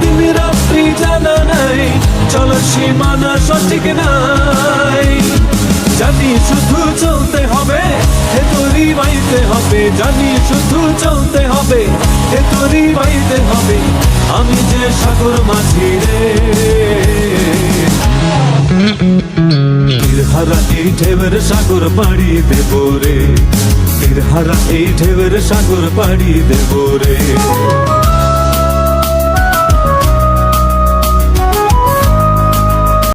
দিন রাত্রি জানা নাই, চলার সীমানা সঠিক নাই। জানি শুধু চলতে হবে, হে তোরই বাইতে হবে। জানি শুধু চলতে হবে, হে তোরই বাইতে হবে। আমি যে সাগর মাঝি রে, তীরহারা এই ঢেউয়ের সাগর পাড়ি দেব রে। তীরহারা এই ঢেউয়ের সাগর পাড়ি দেব রে।